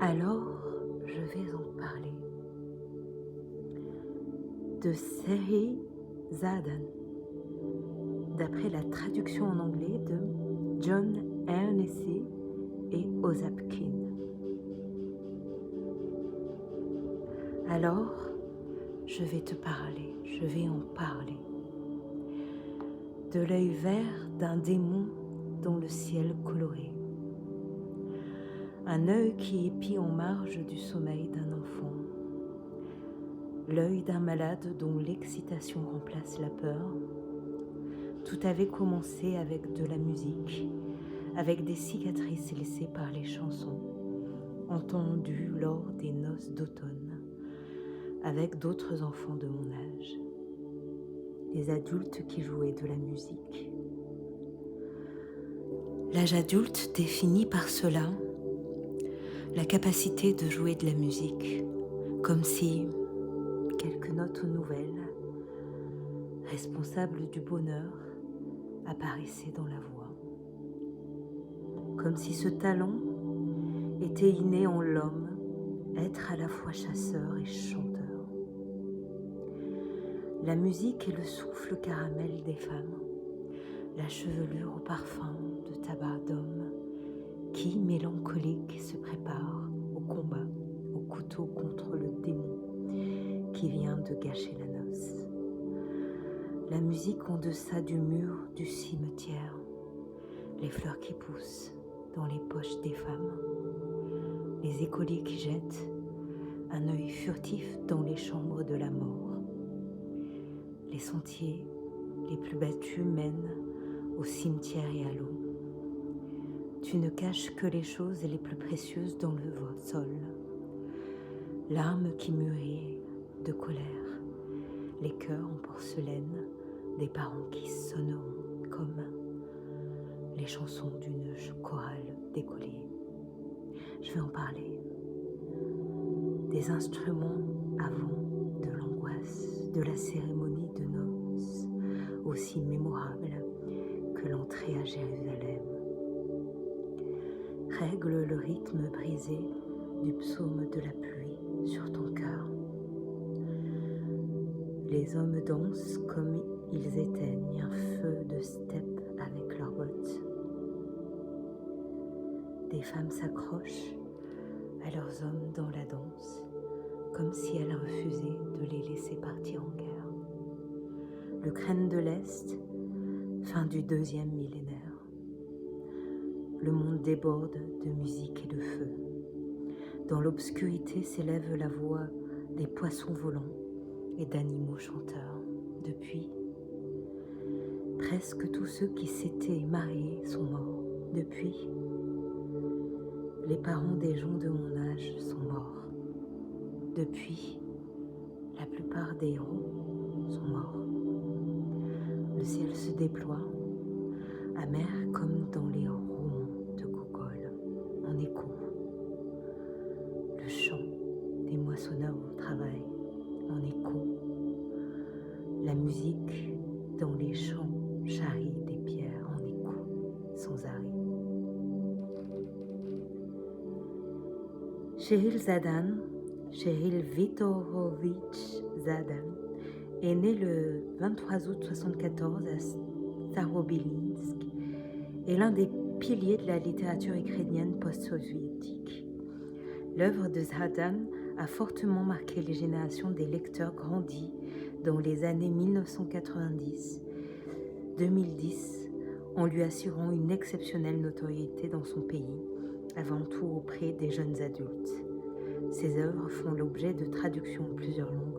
Alors, je vais en parler de Sehi Zadan, d'après la traduction en anglais de John Ernessy et Ozapkin. Alors, je vais te parler, je vais en parler de l'œil vert d'un démon dans le ciel coloré. Un œil qui épie en marge du sommeil d'un enfant. L'œil d'un malade dont l'excitation remplace la peur. Tout avait commencé avec de la musique, avec des cicatrices laissées par les chansons, entendues lors des noces d'automne, avec d'autres enfants de mon âge, des adultes qui jouaient de la musique. L'âge adulte définit par cela la capacité de jouer de la musique, comme si quelques notes nouvelles, responsables du bonheur, apparaissaient dans la voix. Comme si ce talent était inné en l'homme, être à la fois chasseur et chanteur. La musique est le souffle caramel des femmes, la chevelure au parfum de tabac d'homme, qui, mélancolique, se prépare au combat, au couteau contre le démon qui vient de gâcher la noce. La musique en deçà du mur du cimetière, les fleurs qui poussent dans les poches des femmes, les écoliers qui jettent un œil furtif dans les chambres de la mort. Les sentiers les plus battus mènent au cimetière et à l'eau. Tu ne caches que les choses les plus précieuses dans le sol. L'âme qui mûrit de colère, les cœurs en porcelaine des parents qui sonneront comme les chansons d'une chorale d'écoliers. Je vais en parler. Des instruments avant de l'angoisse, de la cérémonie de noces, aussi mémorable que l'entrée à Jérusalem. Règle le rythme brisé du psaume de la pluie sur ton cœur. Les hommes dansent comme ils éteignent un feu de steppe avec leurs bottes. Des femmes s'accrochent à leurs hommes dans la danse, comme si elles refusaient de les laisser partir en guerre. L'Ukraine de l'Est, fin du 2e millénaire. Le monde déborde de musique et de feu. Dans l'obscurité s'élève la voix des poissons volants et d'animaux chanteurs. Depuis, presque tous ceux qui s'étaient mariés sont morts. Depuis, les parents des gens de mon âge sont morts. Depuis, la plupart des héros sont morts. Le ciel se déploie, amer comme dans les romans de Gogol, en écho. Le chant des moissonneurs au travail, en écho. La musique dans les champs charrie des pierres en écho, sans arrêt. Sheryl Zadan, Sheryl Vitorovich Zadan, est née le 23 août 1974 à Starobilinsk et l'un des piliers de la littérature ukrainienne post-soviétique. L'œuvre de Zadan a fortement marqué les générations des lecteurs grandis dans les années 1990-2010 en lui assurant une exceptionnelle notoriété dans son pays, avant tout auprès des jeunes adultes. Ses œuvres font l'objet de traductions en plusieurs langues